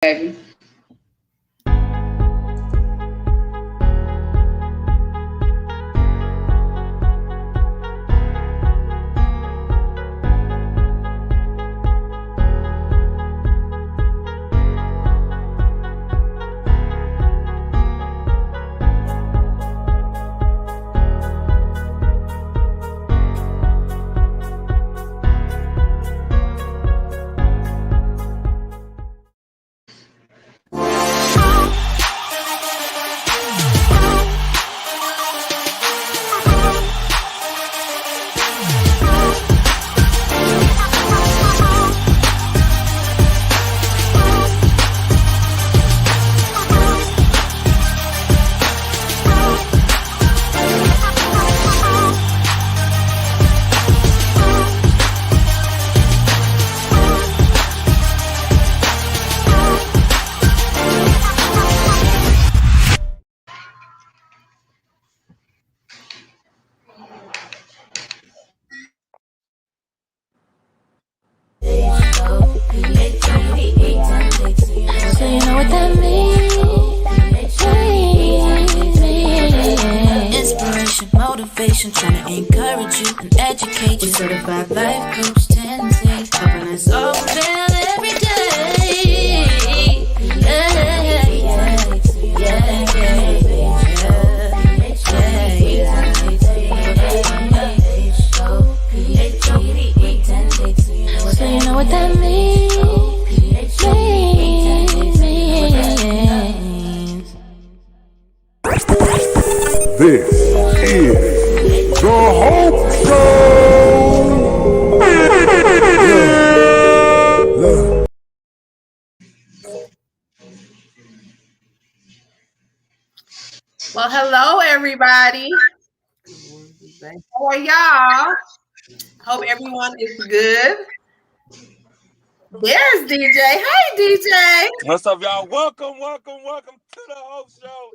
baby. So you know what that means. Inspiration, motivation, trying to encourage you and educate you. Certified life coach, 10 days, helping us all prevail every day. So you know what that means. This is the H.O.P.E Show. Look. Well, hello, everybody. How are y'all? Hope everyone is good. There's DJ. Hey, DJ. What's up, y'all? Welcome to the H.O.P.E Show.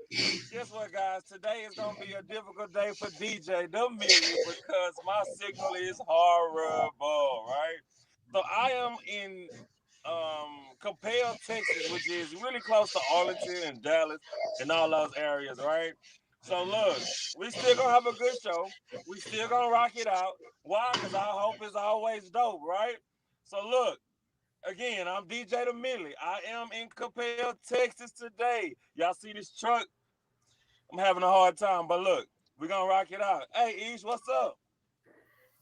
Guess what, guys? Today is going to be a difficult day for DJ the Million because my signal is horrible, right? So I am in H.O.P.E, Texas, which is really close to Arlington and Dallas and all those areas, right? So look, we still going to have a good show. We still going to rock it out. Why? Because our hope is always dope, right? So look. Again, I'm DJ the Millie. I am in H.O.P.E, Texas today. Y'all see this truck? I'm having a hard time, but look, we're going to rock it out. Hey, Ish, what's up?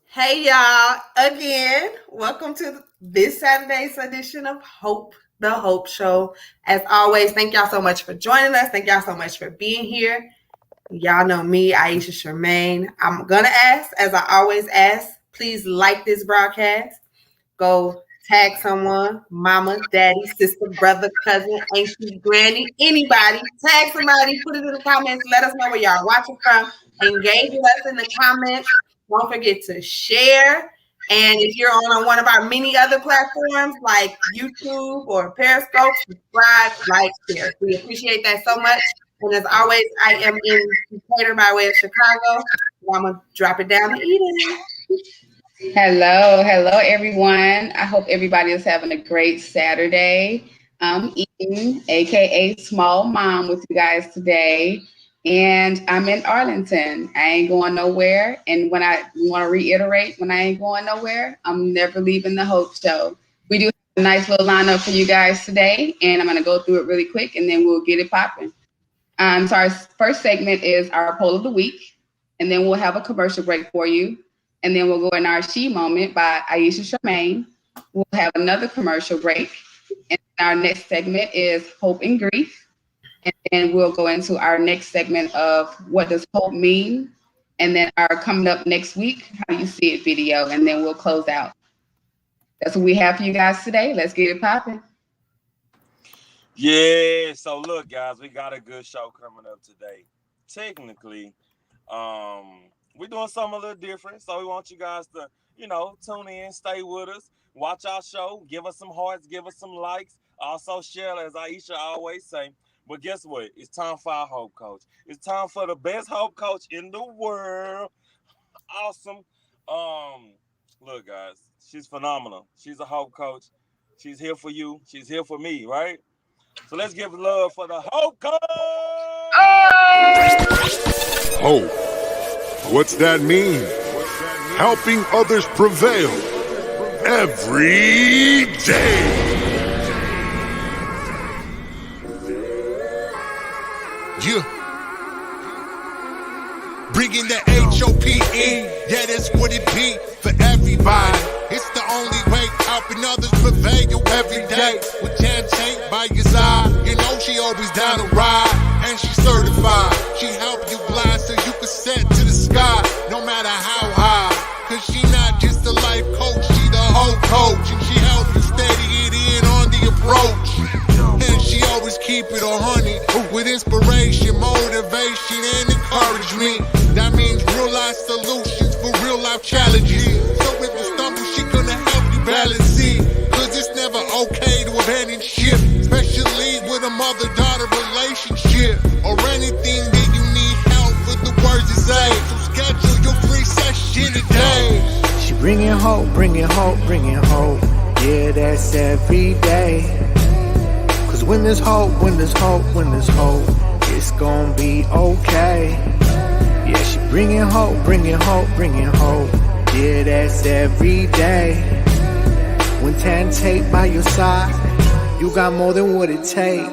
Hey, y'all. Again, welcome to this Saturday's edition of Hope, the H.O.P.E Show. As always, thank y'all so much for joining us. Thank y'all so much for being here. Y'all know me, Aisha Charmaine. I'm going to ask, as I always ask, please like this broadcast. Go tag someone, mama, daddy, sister, brother, cousin, auntie, granny, anybody. Tag somebody, put it in the comments. Let us know where y'all watching from. Engage with us in the comments. Don't forget to share. And if you're on one of our many other platforms like YouTube or Periscope, subscribe, like, share. We appreciate that so much. And as always, I am in Decatur by way of Chicago. So I'm going to drop it down to Eden. Hello, everyone. I hope everybody is having a great Saturday. I'm Eden, aka Small Mom, with you guys today, and I'm in Arlington. I ain't going nowhere. And when I want to reiterate, when I ain't going nowhere, I'm never leaving the H.O.P.E Show. We do have a nice little lineup for you guys today, and I'm going to go through it really quick, and then we'll get it popping. So our first segment is our poll of the week, and then we'll have a commercial break for you. And then we'll go in our She Moment by Aisha Charmaine. We'll have another commercial break. And our next segment is Hope and Grief. And then we'll go into our next segment of what does hope mean? And then our coming up next week, how you see it video. And then we'll close out. That's what we have for you guys today. Let's get it popping. Yeah, so look, guys, we got a good show coming up today. Technically, we're doing something a little different, so we want you guys to, tune in, stay with us, watch our show, give us some hearts, give us some likes, also share, as Aisha always say. But guess what? It's time for our Hope Coach. It's time for the best Hope Coach in the world. Awesome. Look, guys, she's phenomenal. She's a Hope Coach. She's here for you. She's here for me, right? So let's give love for the Hope Code. Hope. What's that mean? Helping others prevail every day. Yeah. Bringing the H-O.P.E. Yeah, that's what it be for everybody. It's the only way, helping others prevail every day. With Jan Tate by your side, you know she always down to ride. And she's certified. She help you glide so you can set to the sky, no matter how high. Cause she not just a life coach, she the whole coach. And she help you steady it in on the approach. And she always keep it 100 with inspiration, motivation, and encouragement. That means real life solutions for real life challenges. So if you stumble, she gonna help you balance it. Cause it's never okay to abandon ship, especially with a mother-daughter relationship or anything that you need help with the words to say. So schedule your free session today. She bringing hope, bringing hope, bringing hope. Yeah, that's every day. Cause when there's hope, when there's hope, when there's hope, it's gonna be okay. Yeah, she bringing hope, bringing hope, bringing hope. Yeah, that's every day. When Tan Tate by your side, you got more than what it takes.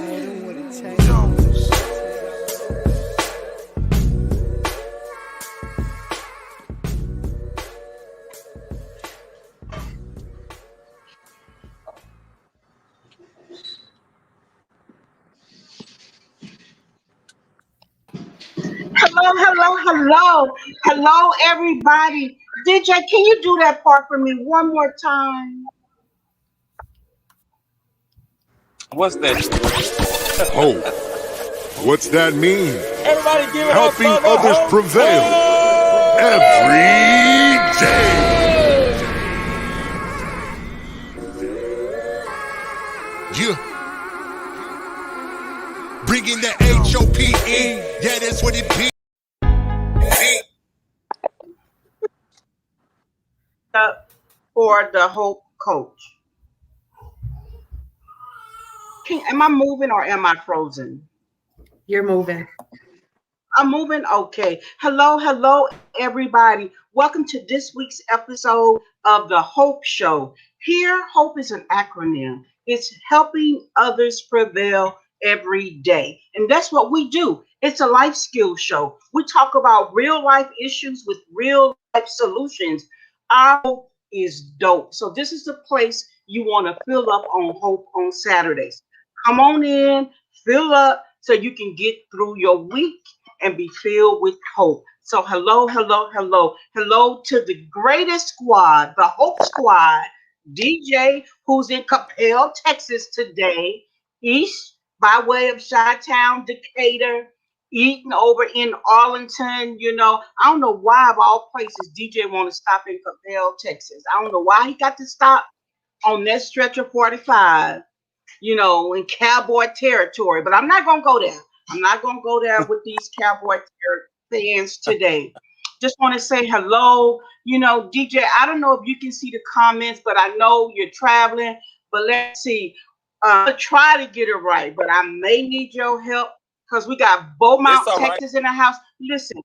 Hello, everybody. DJ, can you do that part for me one more time? What's that? Hope. What's that mean? Everybody give it Helping up for the others Hope prevail Code. every day. Yeah. Bringing the H-O.P.E. Yeah, that's what it be. For the Hope Coach. Am I moving or am I frozen? You're moving. I'm moving. Okay. Hello, everybody. Welcome to this week's episode of the Hope Show. Here, hope is an acronym. It's helping others prevail every day. And that's what we do. It's a life skills show. We talk about real life issues with real life solutions. Our hope is dope. So this is the place you want to fill up on Hope on Saturdays. Come on in, fill up so you can get through your week and be filled with hope. So hello to the greatest squad, the Hope Squad. DJ, who's in Capel, Texas today, East by way of Chi-Town, Decatur, eating over in Arlington. I don't know why of all places DJ want to stop in Capel, Texas. I don't know why he got to stop on that stretch of 45, in cowboy territory. But I'm not going to go there. I'm not going to go there with these cowboy fans today. Just want to say hello. DJ, I don't know if you can see the comments, but I know you're traveling. But let's see. I'll try to get it right, but I may need your help because we got Beaumont, Texas in the house. Listen,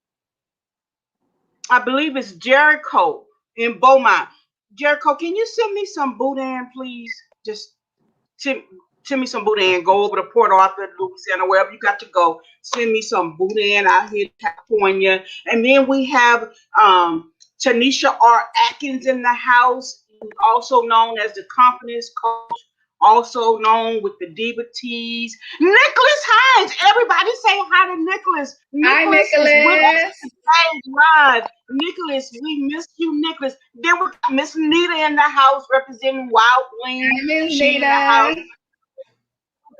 I believe it's Jericho in Beaumont. Jericho, can you send me some boudin, please? Just send me some boudin. Go over to Port Arthur, Louisiana, wherever you got to go. Send me some boudin out here in California. And then we have Tanisha R. Atkins in the house, also known as the Confidence Coach, also known with the Diva Tees. Nicholas Hines. Everybody say hi to Nicholas. Hi, Nicholas. Live. Nicholas, we miss you, Nicholas. Then we got Miss Nita in the house representing Wild Bling. Miss She in the house.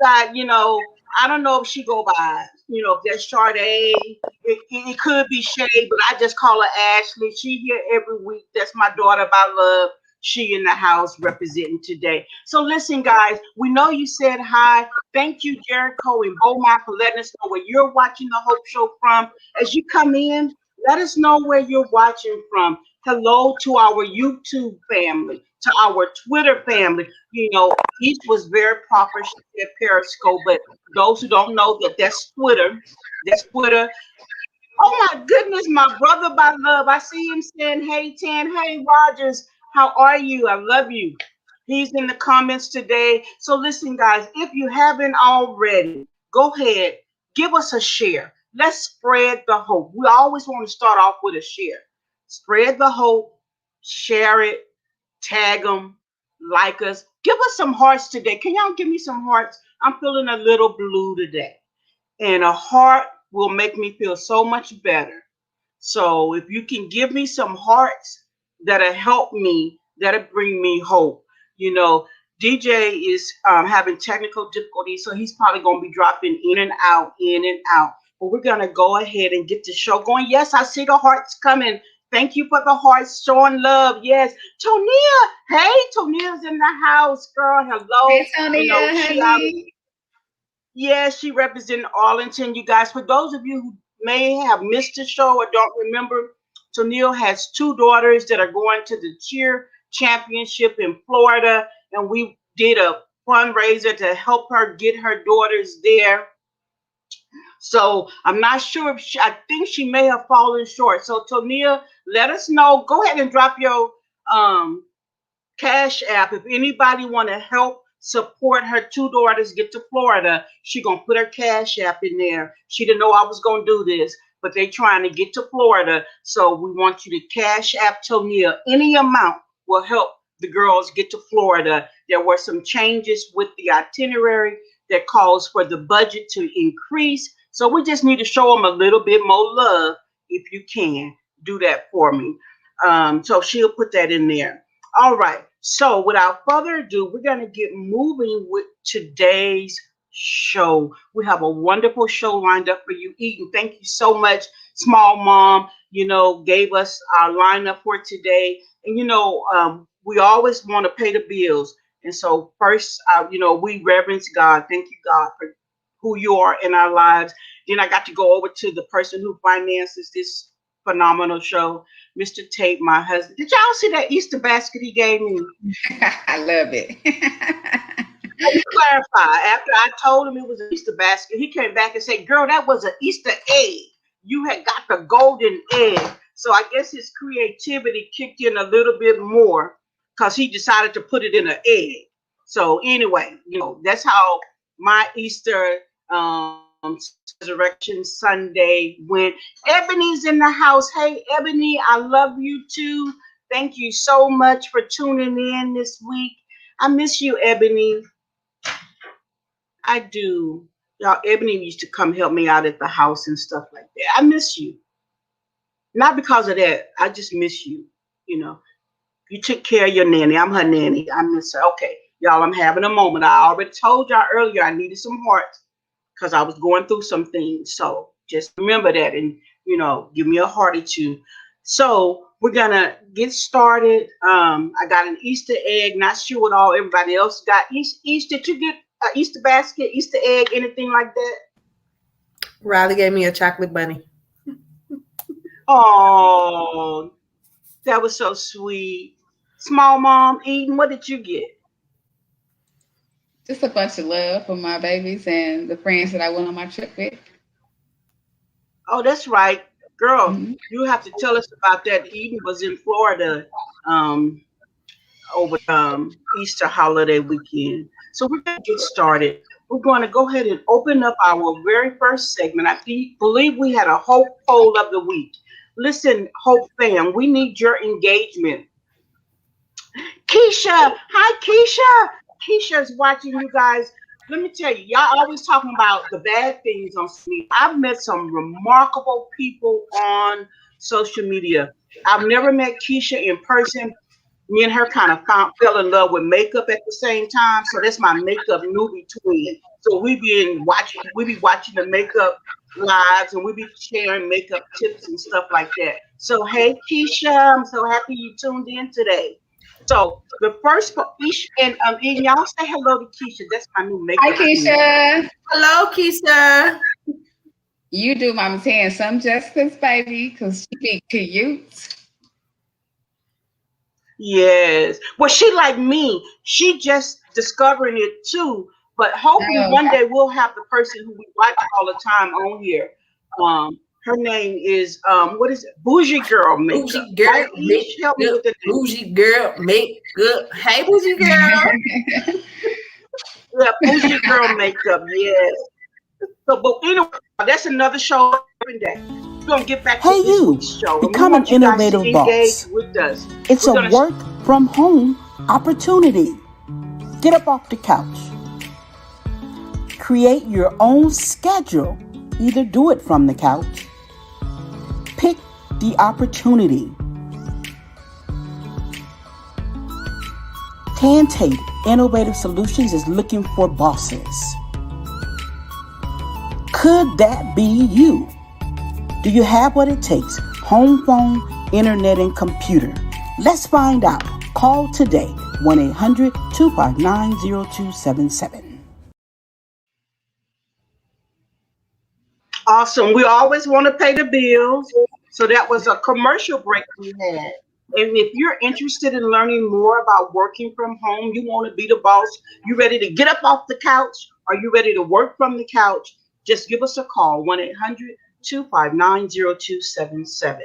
Got, I don't know if she go by, if that's Sade. It could be Shay, but I just call her Ashley. She here every week. That's my daughter by love. She in the house representing today. So listen, guys, we know you said hi. Thank you, Jericho and Beaumont, for letting us know where you're watching the Hope Show from. As you come in, let us know where you're watching from. Hello to our YouTube family, to our Twitter family. Each was very proper. She said Periscope, but those who don't know that that's Twitter. That's Twitter. Oh my goodness, my brother by love. I see him saying, "Hey Tan, hey Rogers, how are you? I love you." He's in the comments today. So listen, guys, if you haven't already, go ahead, give us a share. Let's spread the hope. We always want to start off with a share. Spread the hope, share it, tag them, like us. Give us some hearts today. Can y'all give me some hearts? I'm feeling a little blue today, and a heart will make me feel so much better. So if you can give me some hearts that'll help me, that'll bring me hope. You know, DJ is having technical difficulties, so he's probably going to be dropping in and out, in and out. But we're going to go ahead and get the show going. Yes, I see the hearts coming. Thank you for the hearts showing love. Yes, Tonia. Hey, Tonia's in the house, girl. Hello. Hey, Tonya, She out. honey. Yes, she represents Arlington. You guys, for those of you who may have missed the show or don't remember, Tennille has two daughters that are going to the cheer championship in Florida, and we did a fundraiser to help her get her daughters there. So I'm not sure if I think she may have fallen short. So Tonia, let us know. Go ahead and drop your um Cash App. If anybody want to help support her two daughters get to Florida, she gonna put her Cash App in there. She didn't know I was gonna do this, but they trying to get to Florida, so we want you to Cash App Tonia. Any amount will help the girls get to Florida. There were some changes with the itinerary that calls for the budget to increase, so we just need to show them a little bit more love. If you can do that for me, so she'll put that in there. All right. So without further ado, we're going to get moving with today's show. We have a wonderful show lined up for you, Eden. Thank you so much, Small Mom. Gave us our lineup for today. And, we always want to pay the bills. And so first, we reverence God. Thank you, God, for who you are in our lives. Then I got to go over to the person who finances this phenomenal show, Mr. Tate, my husband. Did y'all see that Easter basket he gave me? I love it. Let me clarify. After I told him it was an Easter basket, he came back and said, "Girl, that was an Easter egg. You had got the golden egg." So I guess his creativity kicked in a little bit more because he decided to put it in an egg. So anyway, that's how my Easter Resurrection Sunday went. Ebony's in the house. Hey, Ebony, I love you too. Thank you so much for tuning in this week. I miss you, Ebony. I do. Y'all, Ebony used to come help me out at the house and stuff like that. I miss you. Not because of that. I just miss you. You took care of your nanny. I'm her nanny. I miss her. Okay, y'all, I'm having a moment. I already told y'all earlier I needed some hearts because I was going through some things. So just remember that and, give me a heart or two. So we're going to get started. I got an Easter egg. Not sure what all everybody else got. Easter, did you get an Easter basket, Easter egg, anything like that? Riley gave me a chocolate bunny. Oh, that was so sweet. Small Mom, Eden, what did you get? Just a bunch of love for my babies and the friends that I went on my trip with. Oh, that's right. Girl, Mm-hmm. you have to tell us about that. Eden was in Florida over Easter holiday weekend. So we're going to get started. We're going to go ahead and open up our very first segment. I believe we had a Hope poll of the week. Listen, Hope fam, we need your engagement. Keisha, hi Keisha. Keisha's watching you guys. Let me tell you, y'all always talking about the bad things on social media. I've met some remarkable people on social media. I've never met Keisha in person. Me and her kind of fell in love with makeup at the same time. So that's my makeup newbie twin. So we be watching the makeup lives and we be sharing makeup tips and stuff like that. So hey Keisha, I'm so happy you tuned in today. So the first for each and y'all say hello to Keisha. That's my new makeup. Hi, Keisha. Hello, Keisha. You do Mama Tan some justice, baby, because she be cute. Yes. Well, she like me. She just discovering it too. But hopefully Oh, one day we'll have the person who we watch all the time on here. Her name is what is it? Bougie Girl Makeup. Bougie girl Right? make Each help me good. with the name. Bougie girl make good. Hey, bougie girl. Yeah, Bougie Girl Makeup. Yes. So, but anyway, that's another show every day. We're gonna get back to Hey, this you, week's show, and we become an want you guys to innovative engage boss. with us. It's We're a gonna work from home opportunity. Get up off the couch. Create your own schedule. Either do it from the couch. Pick the opportunity. Tantate Innovative Solutions is looking for bosses. Could that be you? Do you have what it takes? Home phone, internet, and computer. Let's find out. Call today, 1-800-259-0277. Awesome. We always want to pay the bills. So that was a commercial break we had. And if you're interested in learning more about working from home, you want to be the boss, you ready to get up off the couch, are you ready to work from the couch? Just give us a call, 1-800-259-0277.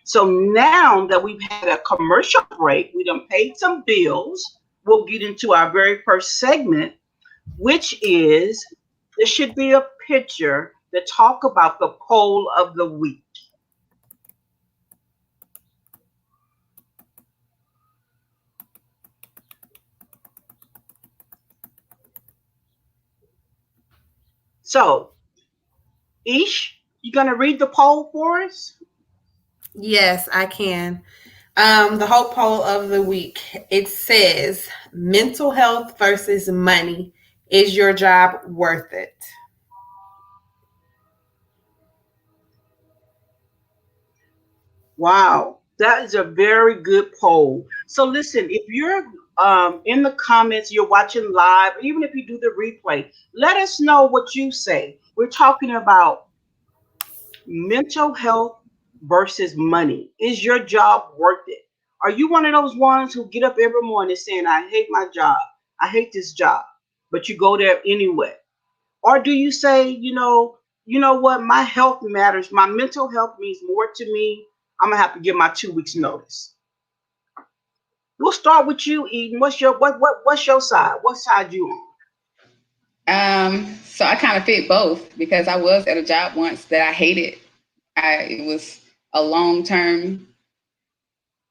So now that we've had a commercial break, we done paid some bills, we'll get into our very first segment, which is there should be a picture that talk about the poll of the week. So, Ish, you gonna read the poll for us? Yes, I can. The hope poll of the week. It says mental health versus money. Is your job worth it? Wow, that is a very good poll. So listen, if you're in the comments, you're watching live, even if you do the replay, let us know what you say. We're talking about mental health versus money. Is your job worth it? Are you one of those ones who get up every morning saying, I hate my job, I hate this job, but you go there anyway? Or do you say, you know what, my health matters, my mental health means more to me. I'm gonna have to give my 2 weeks notice. We'll start with you, Eden. What's your side? What side you on? So I kind of fit both because I was at a job once that I hated. It was a long-term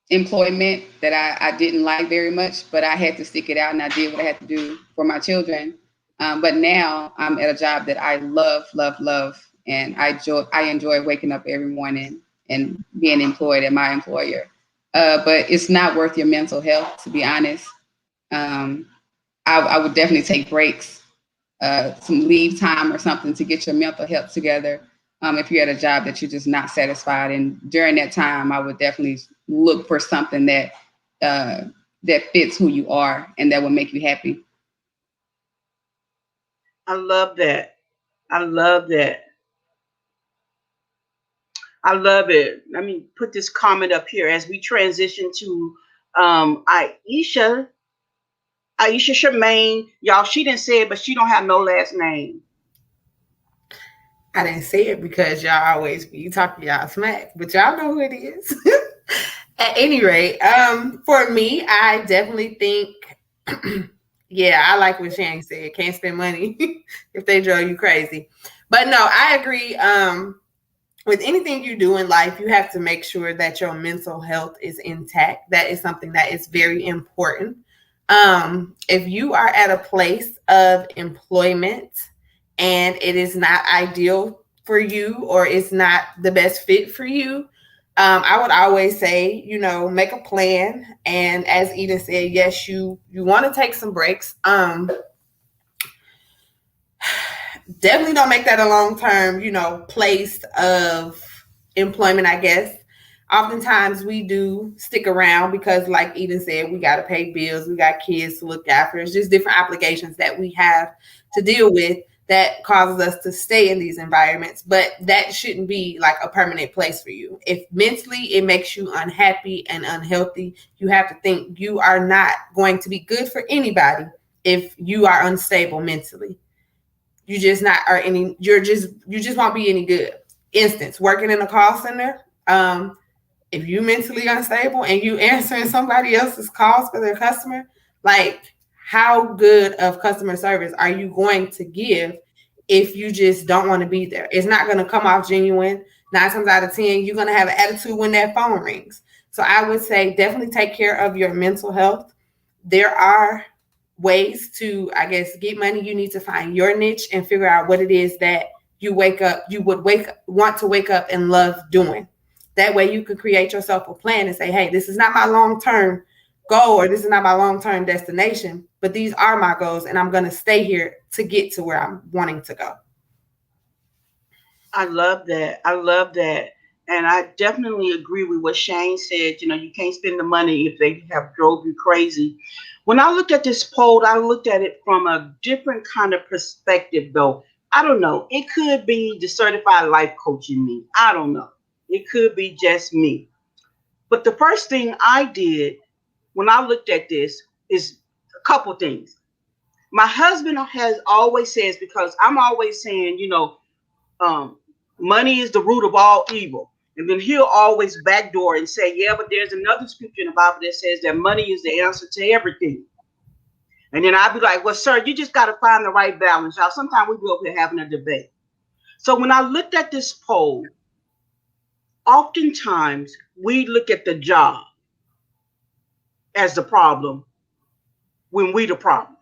employment that I didn't like very much, but I had to stick it out and I did what I had to do for my children. But now I'm at a job that I love, love, love, and I enjoy waking up every morning and being employed at my employer. But it's not worth your mental health, to be honest. Um, I would definitely take breaks, some leave time or something to get your mental health together. If you're at a job that you're just not satisfied, and during that time, I would definitely look for something that fits who you are and that will make you happy. I love that. I love that. I love it. Let me put this comment up here as we transition to Aisha. Aisha Shemaine. Y'all, she didn't say it, but she don't have no last name. I didn't say it because y'all always be talking y'all smack, but y'all know who it is. At any rate, for me, I definitely think, yeah, I like what Shane said. Can't spend money if they drove you crazy. But no, I agree. With anything you do in life, you have to make sure that your mental health is intact. That is something that is very important. If you are at a place of employment and it is not ideal for you or it's not the best fit for you, I would always say, make a plan. And as Eden said, yes, you want to take some breaks. Definitely don't make that a long-term, place of employment, I guess. Oftentimes we do stick around because, like Eden said, we got to pay bills. We got kids to look after. It's just different obligations that we have to deal with that causes us to stay in these environments, but that shouldn't be like a permanent place for you. If mentally it makes you unhappy and unhealthy, you have to think you are not going to be good for anybody if you are unstable mentally. You just not are any you just won't be any good. Instance, working in a call center, if you mentally unstable and you answering somebody else's calls for their customer, like how good of customer service are you going to give if you just don't want to be there? It's not going to come off genuine. 9 times out of 10, you're going to have an attitude when that phone rings. So I would say definitely take care of your mental health. There are ways to, I guess, get money. You need to find your niche and figure out what it is that you want to wake up and love doing. That way you can create yourself a plan and say, hey, this is not my long-term goal or this is not my long-term destination, but these are my goals and I'm going to stay here to get to where I'm wanting to go. I love that. I love that. And I definitely agree with what Shane said. You know, you can't spend the money if they have drove you crazy. When I looked at this poll, I looked at it from a different kind of perspective, though. I don't know. It could be the certified life coach in me. I don't know. It could be just me. But the first thing I did when I looked at this is a couple things. My husband has always says, because I'm always saying, um, money is the root of all evil. And then he'll always backdoor and say, yeah, but there's another scripture in the Bible that says that money is the answer to everything. And then I'd be like, well, sir, you just got to find the right balance. Y'all, sometimes we go up here having a debate. So when I looked at this poll, oftentimes we look at the job as the problem when we the problem.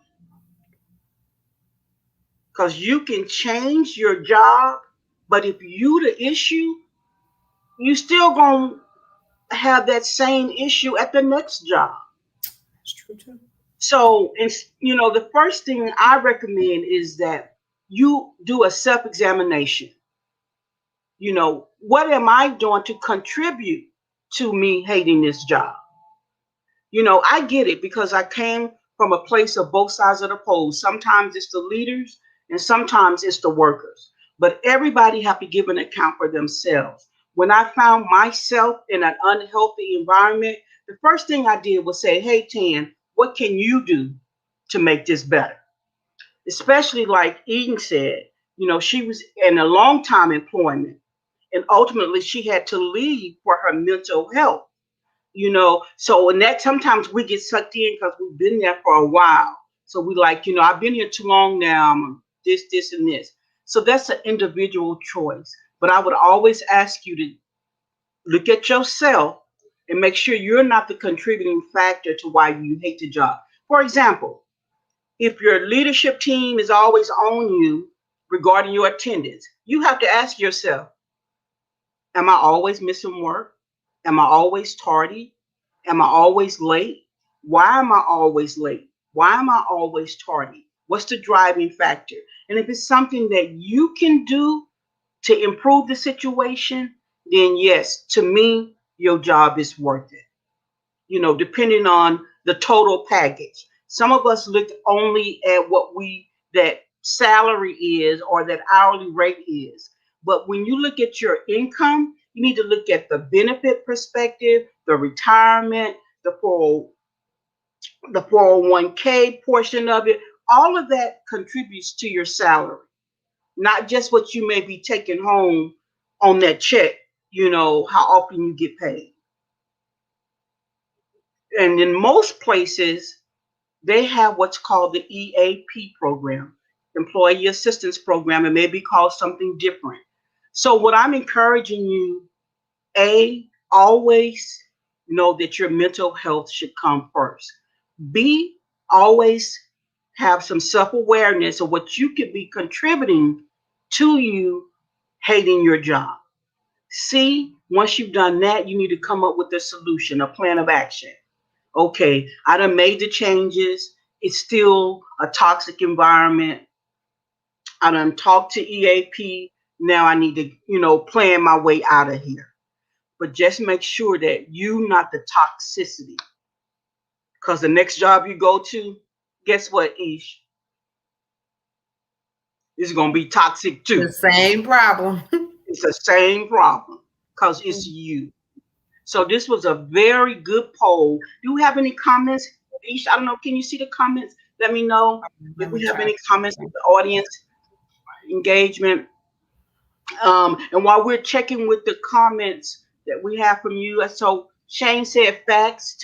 Because you can change your job, but if you the issue, you still gonna have that same issue at the next job. That's true too. So, the first thing I recommend is that you do a self-examination. What am I doing to contribute to me hating this job? I get it because I came from a place of both sides of the pole. Sometimes it's the leaders and sometimes it's the workers. But everybody have to give an account for themselves. When I found myself in an unhealthy environment, the first thing I did was say, hey, Tan, what can you do to make this better? Especially like Eden said, she was in a long time employment and ultimately she had to leave for her mental health. So in that sometimes we get sucked in because we've been there for a while. So we like, I've been here too long now. I'm this, and this. So that's an individual choice. But I would always ask you to look at yourself and make sure you're not the contributing factor to why you hate the job. For example, if your leadership team is always on you regarding your attendance, you have to ask yourself, am I always missing work? Am I always tardy? Am I always late? Why am I always late? Why am I always tardy? What's the driving factor? And if it's something that you can do to improve the situation, then yes, to me, your job is worth it. Depending on the total package. Some of us look only at what that salary is or that hourly rate is. But when you look at your income, you need to look at the benefit perspective, the retirement, the 401k portion of it. All of that contributes to your salary, not just what you may be taking home on that check, how often you get paid. And in most places, they have what's called the EAP program, Employee Assistance Program. It may be called something different. So what I'm encouraging you, always know that your mental health should come first. B, always have some self-awareness of what you could be contributing to you hating your job. C, once you've done that, you need to come up with a solution, a plan of action. Okay, I done made the changes. It's still a toxic environment. I done talked to EAP. Now I need to, plan my way out of here. But just make sure that you not the toxicity. Because the next job you go to, guess what, Ish? it's going to be toxic too. The same problem. It's the same problem because it's you. So this was a very good poll. Do we have any comments? Ish, I don't know. Can you see the comments? Let me know if we have any comments from the audience engagement. And while we're checking with the comments that we have from you, so Shane said facts.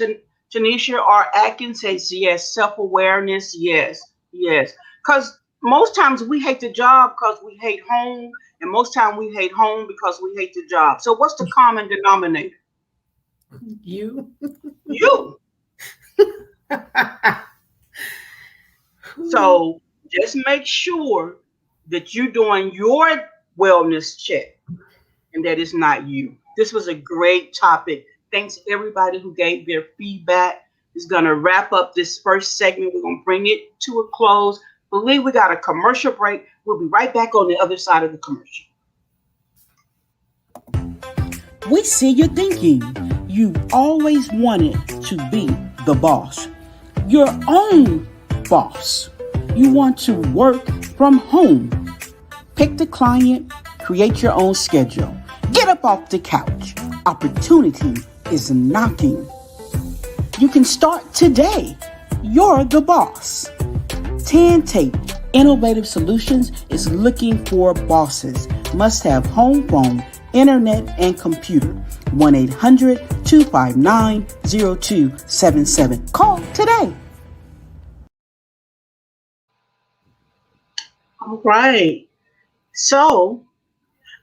Tanisha R. Atkins says yes. Self-awareness, yes. Because most times we hate the job because we hate home, and most times we hate home because we hate the job. So what's the common denominator? You. So just make sure that you're doing your wellness check and that it's not you. This was a great topic. Thanks everybody who gave their feedback. It's going to wrap up this first segment. We're going to bring it to a close. Believe we got a commercial break. We'll be right back on the other side of the commercial. We see you're thinking you always wanted to be the boss, your own boss. You want to work from home. Pick the client, create your own schedule. Get up off the couch. Opportunity is knocking. You can start today. You're the boss. Tape Innovative Solutions is looking for bosses. Must have home phone, internet, and computer. 1-800-259-0277. Call today. All right. So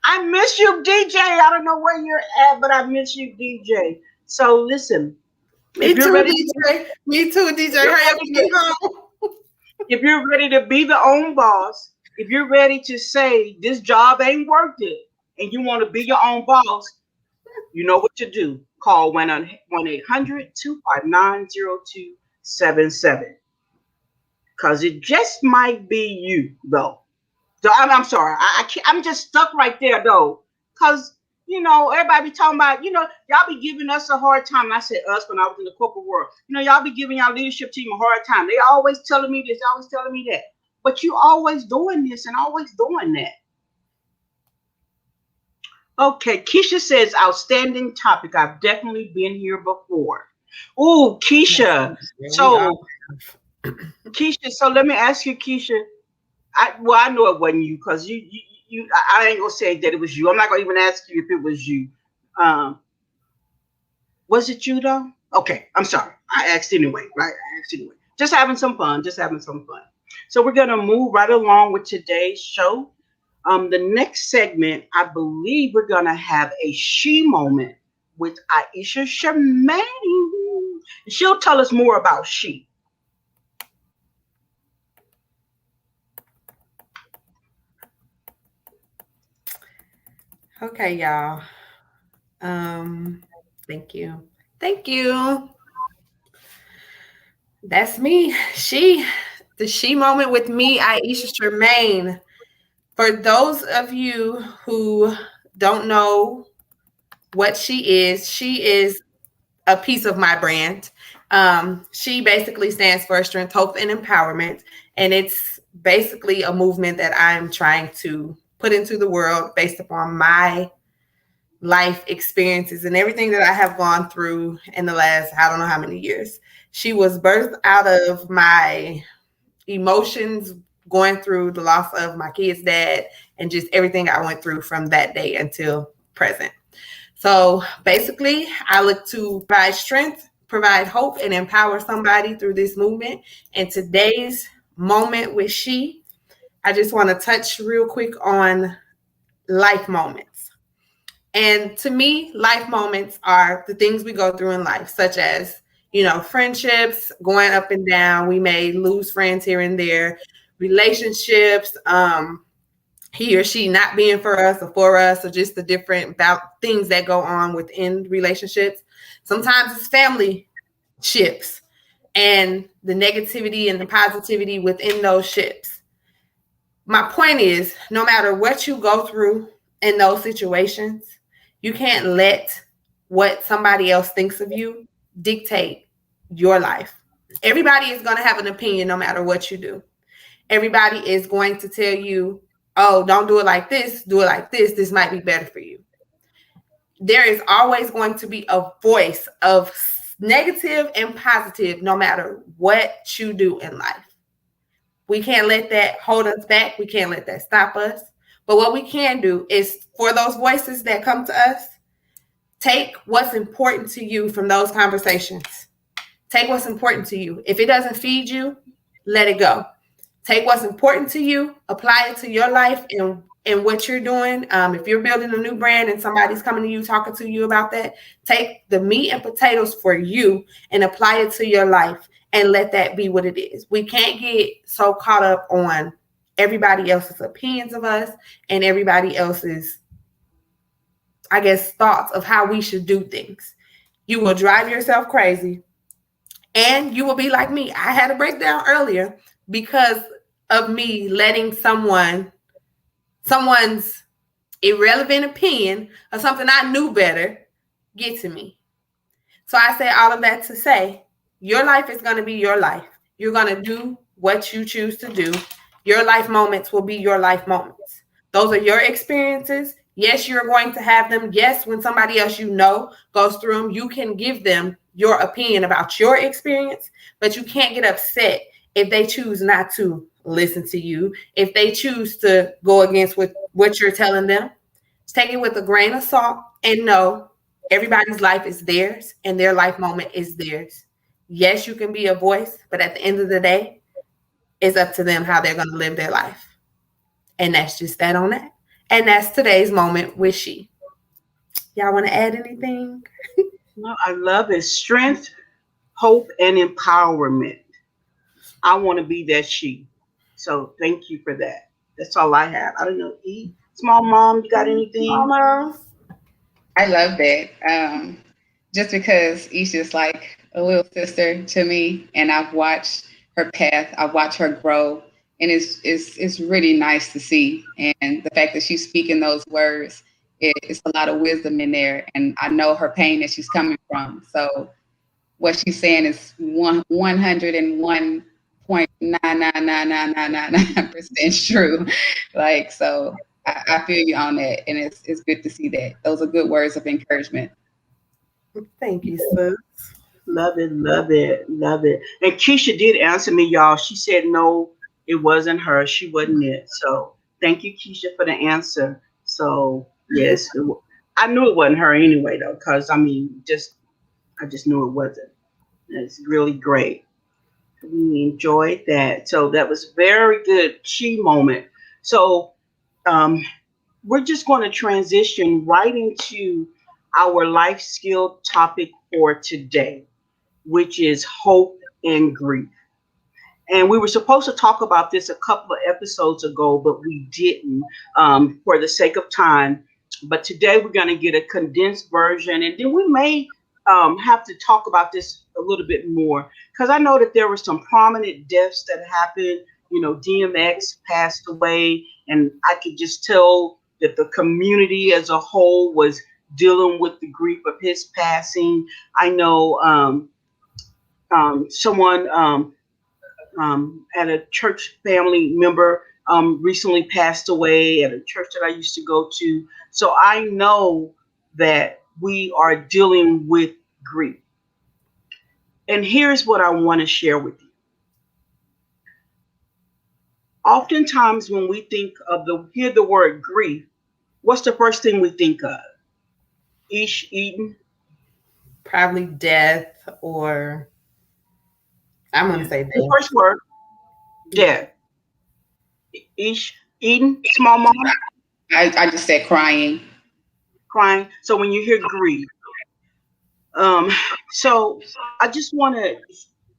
I miss you, DJ. I don't know where you're at, but I miss you, DJ. So listen. Me too, DJ. Hurry up and get home. If you're ready to be the own boss, if you're ready to say this job ain't worth it, and you want to be your own boss, you know what to do. Call 1-800-259-0277. Because it just might be you, though. So I'm sorry. I'm just stuck right there, though. Because, everybody be talking about, y'all be giving us a hard time. And I said us when I was in the corporate world. Y'all be giving y'all leadership team a hard time. They always telling me this, always telling me that. But you always doing this and always doing that. Okay, Keisha says, outstanding topic. I've definitely been here before. Ooh, Keisha. So, Keisha, so let me ask you, Keisha. I know it wasn't you because you I ain't gonna say that it was you. I'm not gonna even ask you if it was you. Was it you though? Okay, I'm sorry. I asked anyway, right? Just having some fun. So we're gonna move right along with today's show. The next segment, I believe we're gonna have a she moment with Aisha Shamani. She'll tell us more about she. Okay, y'all. Thank you. That's me. The she moment with me, Aisha Tremaine. For those of you who don't know what she is a piece of my brand. She basically stands for Strength, Hope, and Empowerment. And it's basically a movement that I'm trying to put into the world based upon my life experiences and everything that I have gone through in the last, I don't know how many years. She was birthed out of my emotions going through the loss of my kid's dad and just everything I went through from that day until present. So basically, I look to provide strength, provide hope, and empower somebody through this movement. And today's moment with she, I just want to touch real quick on life moments. And to me, life moments are the things we go through in life, such as, friendships going up and down. We may lose friends here and there, relationships, he or she not being for us or for us, or just the different things that go on within relationships. Sometimes it's family ships and the negativity and the positivity within those ships. My point is, no matter what you go through in those situations, you can't let what somebody else thinks of you dictate your life. Everybody is going to have an opinion no matter what you do. Everybody is going to tell you oh, don't do it like this, do it like this. This might be better for you. There is always going to be a voice of negative and positive no matter what you do in life. We can't let that hold us back. We can't let that stop us. But what we can do is for those voices that come to us, take what's important to you from those conversations. Take what's important to you. If it doesn't feed you, let it go. Take what's important to you, apply it to your life and what you're doing. If you're building a new brand and somebody's coming to you talking to you about that, take the meat and potatoes for you and apply it to your life and let that be what it is. We can't get so caught up on everybody else's opinions of us and everybody else's, I guess, thoughts of how we should do things. You will drive yourself crazy and you will be like me. I had a breakdown earlier because of me letting someone's irrelevant opinion of something I knew better get to me. So I say all of that to say, your life is going to be your life. You're going to do what you choose to do. Your life moments will be your life moments. Those are your experiences. Yes, you're going to have them. Yes, when somebody else you know goes through them, you can give them your opinion about your experience, but you can't get upset if they choose not to listen to you, if they choose to go against what you're telling them. Just take it with a grain of salt and know everybody's life is theirs and their life moment is theirs. Yes, you can be a voice, but at the end of the day, it's up to them how they're going to live their life. And that's just that on that. And that's today's moment with She. Y'all want to add anything? No, I love it. Strength, hope, and empowerment. I want to be that she. So thank you for that. That's all I have. I don't know. E, small mom, you got anything? Mama. I love that. Just because Isha's like a little sister to me, and I've watched her path, I've watched her grow, and it's really nice to see. And the fact that she's speaking those words, it's a lot of wisdom in there, and I know her pain that she's coming from. So what she's saying is 101.99999% true. Like, so I feel you on that, and it's good to see that. Those are good words of encouragement. Thank you, sis. Love it, love it, love it. And Keisha did answer me, y'all. She said no, it wasn't her. She wasn't it. So thank you, Keisha, for the answer. So yes, I knew it wasn't her anyway, though, because I mean, I just knew it wasn't. It's really great. We enjoyed that. So that was very good she moment. So um, we're just going to transition right into our life skill topic for today, which is hope and grief. And we were supposed to talk about this a couple of episodes ago, but we didn't for the sake of time. But today we're going to get a condensed version, and then we may have to talk about this a little bit more because I know that there were some prominent deaths that happened. You know, DMX passed away, and I could just tell that the community as a whole was dealing with the grief of his passing. I know someone at a church family member recently passed away at a church that I used to go to. So I know that we are dealing with grief. And here's what I want to share with you. Oftentimes when we think of hear the word grief, what's the first thing we think of? Eden? Probably death, or I'm going to say The death. first word, death. Eden, small mom? I just said crying. Crying. So when you hear grief, so I just want to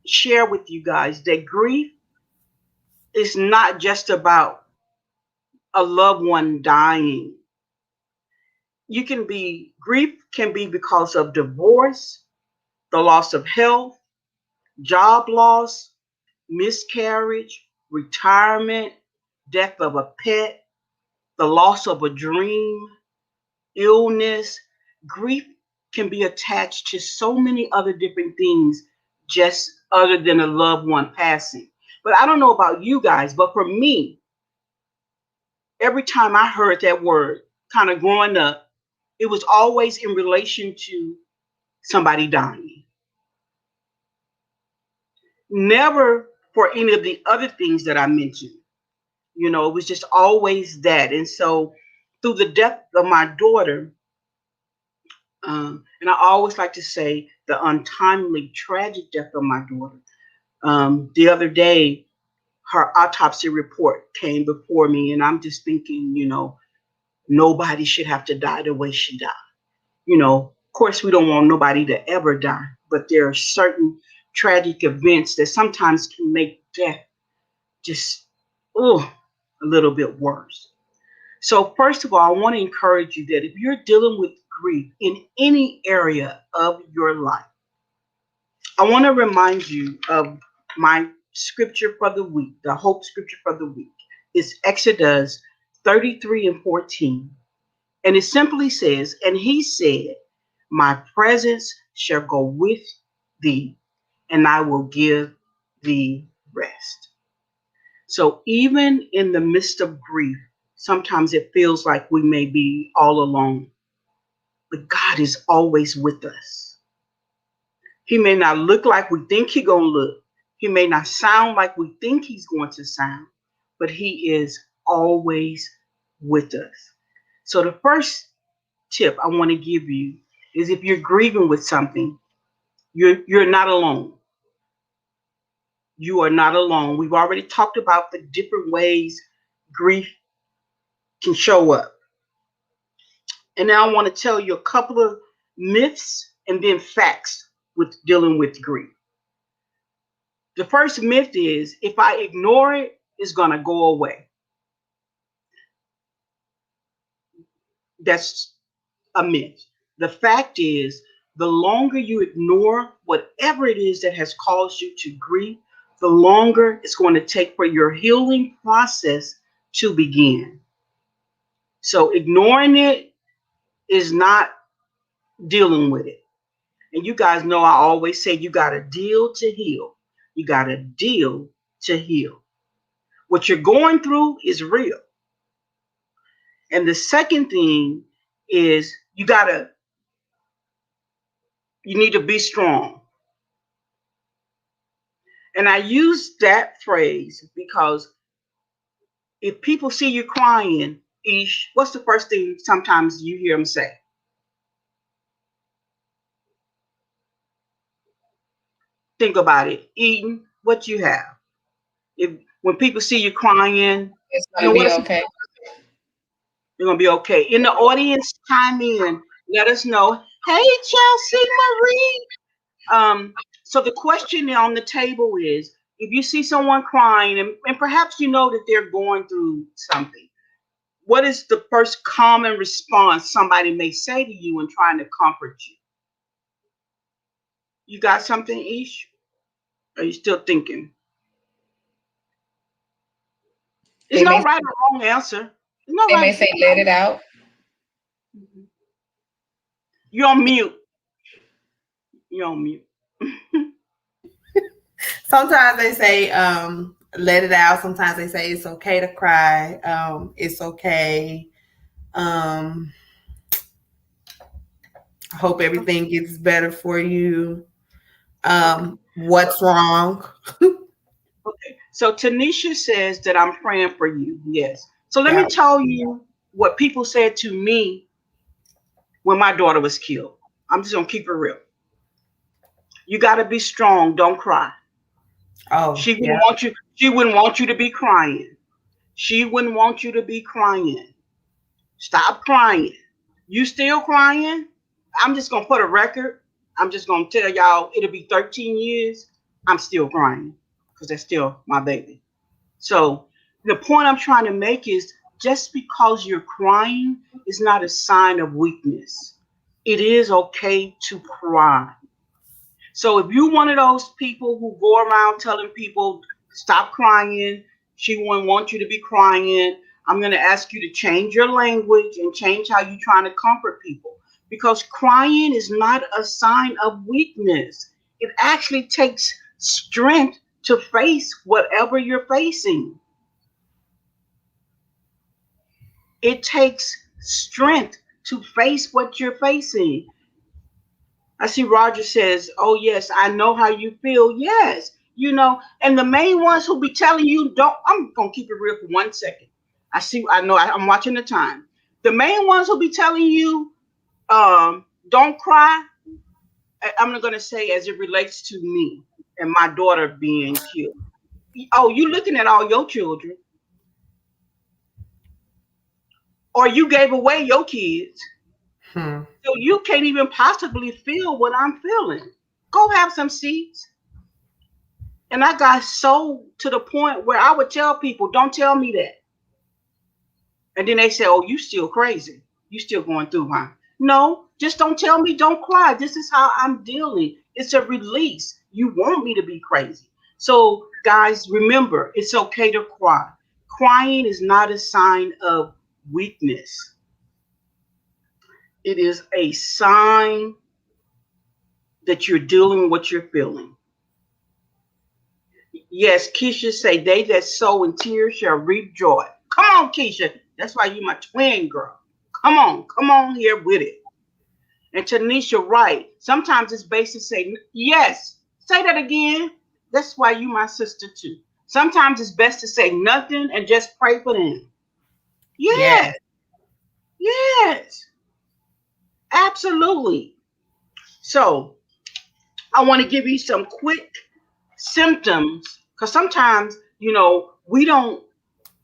share with you guys that grief is not just about a loved one dying. Grief can be because of divorce, the loss of health, job loss, miscarriage, retirement, death of a pet, the loss of a dream, illness. Grief can be attached to so many other different things just other than a loved one passing. But I don't know about you guys, but for me, every time I heard that word, kind of growing up, it was always in relation to somebody dying. Never for any of the other things that I mentioned. It was just always that. And so, through the death of my daughter, and I always like to say the untimely, tragic death of my daughter. The other day, her autopsy report came before me, and I'm just thinking, nobody should have to die the way she died. Of course, we don't want nobody to ever die, but there are certain tragic events that sometimes can make death just, oh, a little bit worse. So, first of all, I want to encourage you that if you're dealing with grief in any area of your life, I want to remind you of my scripture for the week, the hope scripture for the week. It's Exodus 33:14. And it simply says, and he said, my presence shall go with thee, and I will give thee rest. So even in the midst of grief, sometimes it feels like we may be all alone, but God is always with us. He may not look like we think he's going to look. He may not sound like we think he's going to sound, but he is always with us. So the first tip I want to give you is if you're grieving with something, you're not alone. You are not alone. We've already talked about the different ways grief can show up. And now I want to tell you a couple of myths and then facts with dealing with grief. The first myth is if I ignore it, it's going to go away. That's a myth. The fact is, the longer you ignore whatever it is that has caused you to grieve, the longer it's going to take for your healing process to begin. So ignoring it is not dealing with it. And you guys know I always say you got to deal to heal. You got to deal to heal. What you're going through is real. And the second thing is you need to be strong. And I use that phrase because if people see you crying, Ish, what's the first thing sometimes you hear them say? Think about it. Eden, what you have. If when people see you crying, It's gonna what be are okay. you're gonna be okay. In the audience, chime in. Let us know. Hey, Chelsea Marie. So the question on the table is: if you see someone crying, and perhaps you know that they're going through something, what is the first common response somebody may say to you in trying to comfort you? You got something, Ish? Are you still thinking? There's They no may right or wrong answer. There's no they right. may say let it out. You're on mute. You're on mute. Sometimes they say, let it out. Sometimes they say it's okay to cry. It's okay. I hope everything gets better for you. What's wrong? Okay. So Tanisha says that I'm praying for you. Yes. So let me Yeah. tell you what people said to me when my daughter was killed. I'm just gonna keep it real. You gotta be strong. Don't cry. Oh, She yeah. wouldn't want you. She wouldn't want you to be crying. She wouldn't want you to be crying. Stop crying. You still crying? I'm just gonna put a record. I'm just gonna tell y'all it'll be 13 years. I'm still crying because that's still my baby. So the point I'm trying to make is just because you're crying is not a sign of weakness. It is okay to cry. So if you're one of those people who go around telling people, stop crying, she wouldn't want you to be crying, I'm going to ask you to change your language and change how you're trying to comfort people. Because crying is not a sign of weakness. It actually takes strength to face whatever you're facing. It takes strength to face what you're facing. I see Roger says, "Oh yes, I know how you feel." Yes, and the main ones who be telling you don't. I'm gonna keep it real for 1 second. I know. I'm watching the time. The main ones who be telling you, don't cry. I'm not gonna say as it relates to me and my daughter being killed. Oh, you looking at all your children, or you gave away your kids, Hmm. so you can't even possibly feel what I'm feeling. Go have some seeds. And I got so to the point where I would tell people, don't tell me that. And then they say, oh, you still crazy. You still going through, huh? No, just don't tell me, don't cry. This is how I'm dealing. It's a release. You want me to be crazy. So, guys, remember, it's okay to cry. Crying is not a sign of weakness, it is a sign that you're dealing with what you're feeling. Yes, Keisha say, they that sow in tears shall reap joy. Come on, Keisha. That's why you my twin girl. Come on here with it. And Tanisha, right. Sometimes it's best to say, yes. Say that again. That's why you my sister too. Sometimes it's best to say nothing and just pray for them. Yeah. Yes, yes, absolutely. So I want to give you some quick symptoms because sometimes, we don't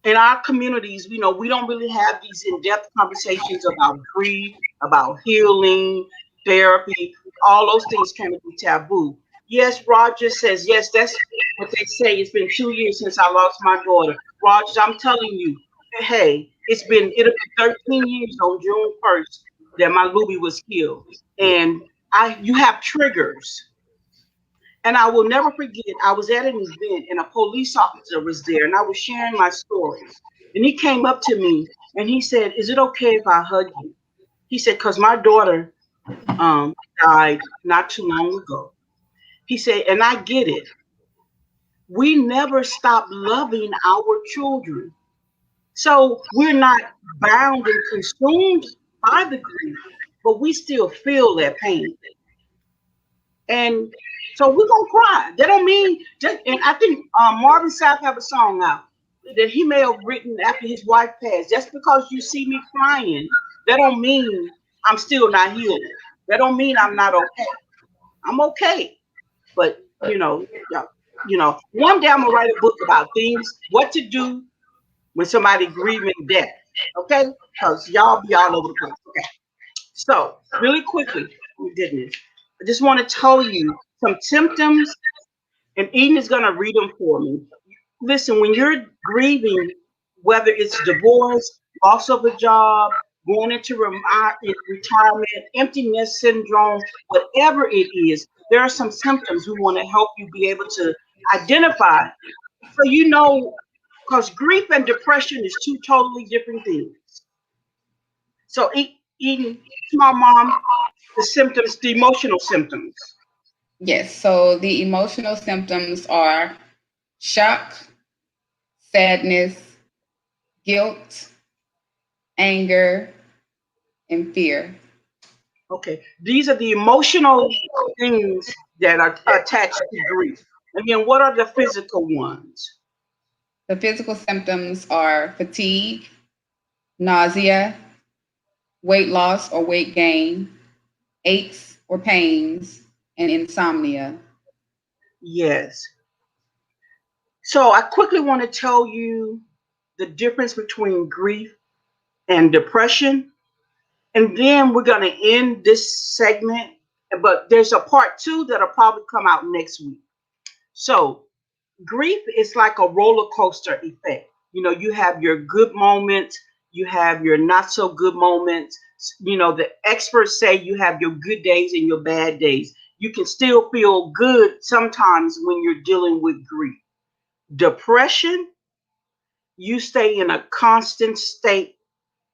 in our communities, we don't really have these in-depth conversations about grief, about healing, therapy. All those things kind of be taboo. Yes, Roger says, yes, that's what they say. It's been 2 years since I lost my daughter. Roger, I'm telling you, hey, it'll be 13 years on June 1st that my Luby was killed. And you have triggers. And I will never forget, I was at an event and a police officer was there and I was sharing my story. And he came up to me and he said, is it okay if I hug you? He said, because my daughter um, died not too long ago. He said, and I get it. We never stop loving our children. So we're not bound and consumed by the grief, but we still feel that pain. And so we're gonna cry. That don't mean just. And I think Marvin Sapp have a song out that he may have written after his wife passed. Just because you see me crying, that don't mean I'm still not healing. That don't mean I'm not okay. I'm okay. But yeah, one day I'm gonna write a book about things, what to do when somebody grieving death. Okay, because y'all be all over the place. Okay. So, really quickly, oh goodness, I just want to tell you some symptoms, and Eden is going to read them for me. Listen, when you're grieving, whether it's divorce, loss of a job, going into retirement, empty nest syndrome, whatever it is, there are some symptoms we want to help you be able to identify. So, because grief and depression is two totally different things. So, Eden, small mom, the emotional symptoms. Yes. So the emotional symptoms are shock, sadness, guilt, anger, and fear. Okay, these are the emotional things that are attached to grief. And then what are the physical ones? The physical symptoms are fatigue, nausea, weight loss or weight gain, aches or pains, and insomnia. Yes. So I quickly want to tell you the difference between grief and depression. And then we're going to end this segment. But there's a part two that'll probably come out next week. So grief is like a roller coaster effect. You have your good moments, you have your not so good moments. The experts say you have your good days and your bad days. You can still feel good sometimes when you're dealing with grief. Depression, you stay in a constant state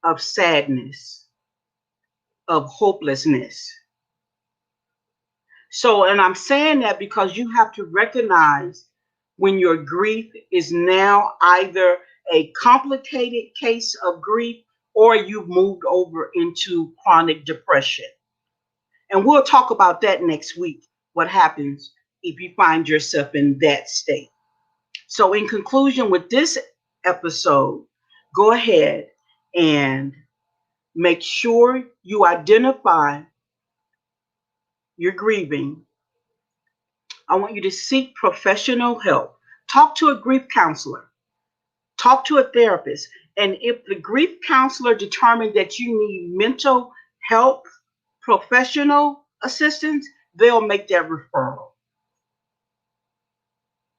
of sadness, of hopelessness. So, and I'm saying that because you have to recognize when your grief is now either a complicated case of grief or you've moved over into chronic depression. And we'll talk about that next week, what happens if you find yourself in that state. So, in conclusion with this episode, go ahead and make sure you identify you're grieving. I want you to seek professional help. Talk to a grief counselor. Talk to a therapist. And if the grief counselor determines that you need mental health professional assistance, they'll make that referral.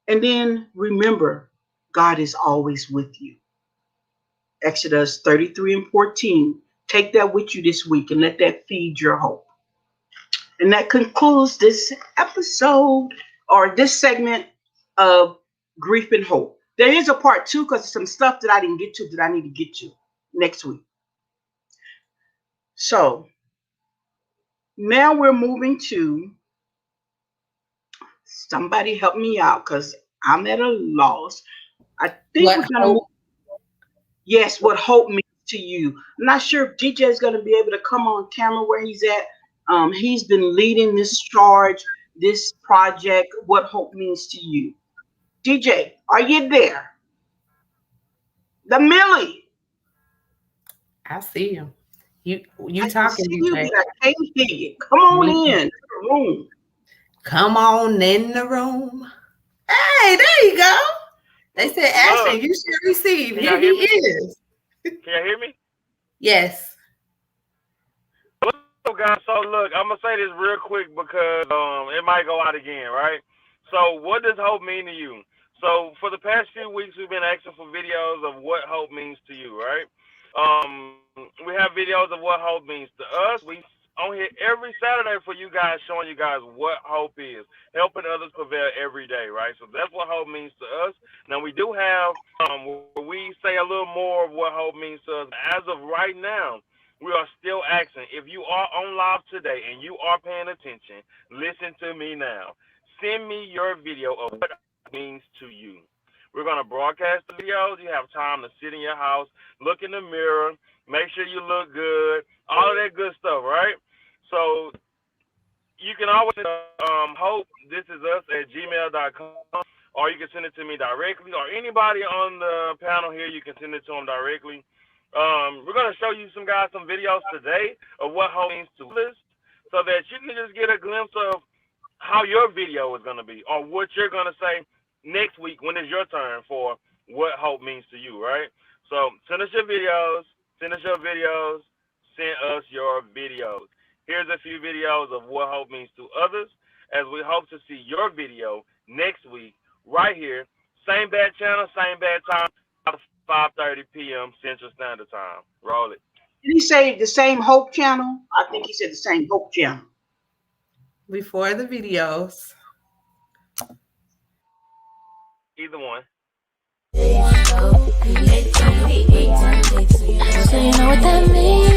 And then remember, God is always with you. Exodus 33:14. Take that with you this week and let that feed your hope. And that concludes this episode or this segment of Grief and Hope. There is a part 2 because there's some stuff that I didn't get to that I need to get to next week. So now we're moving to, somebody help me out because I'm at a loss. I think we're going to move. Yes, what hope means to you. I'm not sure if DJ is going to be able to come on camera where he's at. He's been leading this charge, this project, what hope means to you. DJ, are you there? The Millie. I see him. You I talking, see you, DJ. but I can't hear you. Come on in the room. Come on in the room. Hey, there you go. They said, Ashton, you should receive. Here he is. Can you hear me? Yes. So guys, so look, I'm gonna say this real quick because it might go out again, right? So what does hope mean to you? So for the past few weeks, we've been asking for videos of what hope means to you, right? We have videos of what hope means to us. We on here every Saturday for you guys, showing you guys what hope is, helping others prevail every day, right? So that's what hope means to us. Now we do have where we say a little more of what hope means to us. As of right now, we are still asking, if you are on live today and you are paying attention, listen to me now. Send me your video of what it means to you. We're going to broadcast the videos. You have time to sit in your house, look in the mirror, make sure you look good, all of that good stuff, right? So you can always send hope, this is us at gmail.com, or you can send it to me directly, or anybody on the panel here, you can send it to them directly. We're going to show you some videos today of what hope means to us, so that you can just get a glimpse of how your video is going to be, or what you're going to say next week when it's your turn for what hope means to you, right? So send us your videos, send us your videos, send us your videos. Here's a few videos of what hope means to others, as we hope to see your video next week right here. Same bad channel, same bad time, 5:30 p.m. Central Standard Time. Roll it. Did he say the same Hope channel? I think he said the same Hope channel. Before the videos. Either one. So you know what that means?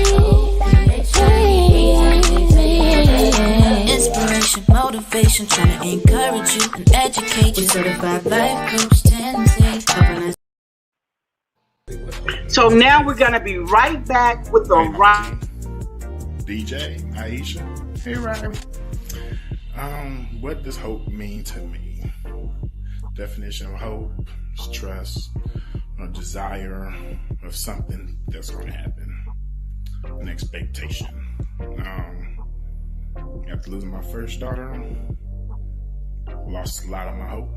Inspiration, motivation, trying to encourage you and educate you. Certified life coach, 10 things, helping us. So now we're going to be right back with the right. DJ, Aisha. Hey, Ryder. What does hope mean to me? Definition of hope is trust, a desire of something that's going to happen, an expectation. After losing my first daughter, lost a lot of my hope,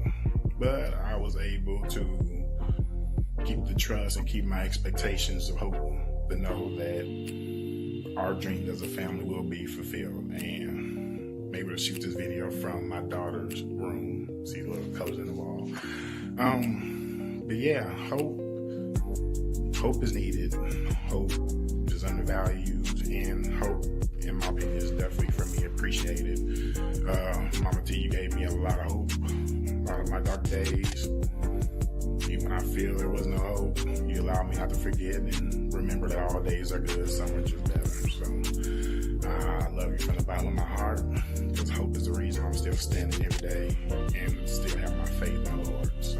but I was able to keep the trust and keep my expectations of hope, to know that our dreams as a family will be fulfilled. And maybe to shoot this video from my daughter's room, see the little colors in the wall. But yeah, hope is needed. Hope is undervalued, and hope, in my opinion, is definitely for me appreciated. Mama T, you gave me a lot of hope, a lot of my dark days. Even when I feel there was no hope, you allow me not to forget and remember that all days are good, some are just better. So I love you from the bottom of my heart, because hope is the reason I'm still standing every day and still have my faith in the Lord. So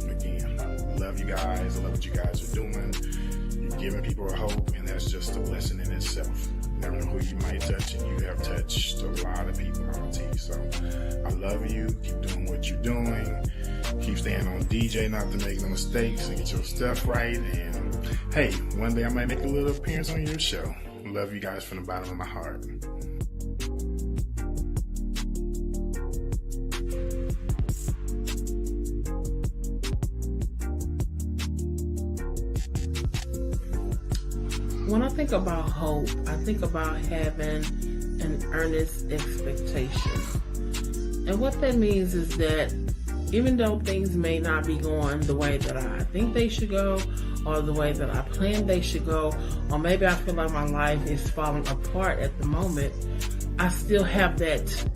again, I love you guys. I love what you guys are doing. giving people a hope, and that's just a blessing in itself. You never know who you might touch, and you have touched a lot of people, Mama T. So I love you. Keep doing what you're doing. Keep staying on DJ, not to make no mistakes, and get your stuff right. And hey, one day I might make a little appearance on your show. Love you guys from the bottom of my heart. When I think about hope, I think about having an earnest expectation. And what that means is that even though things may not be going the way that I think they should go, or the way that I plan they should go, or maybe I feel like my life is falling apart at the moment, I still have that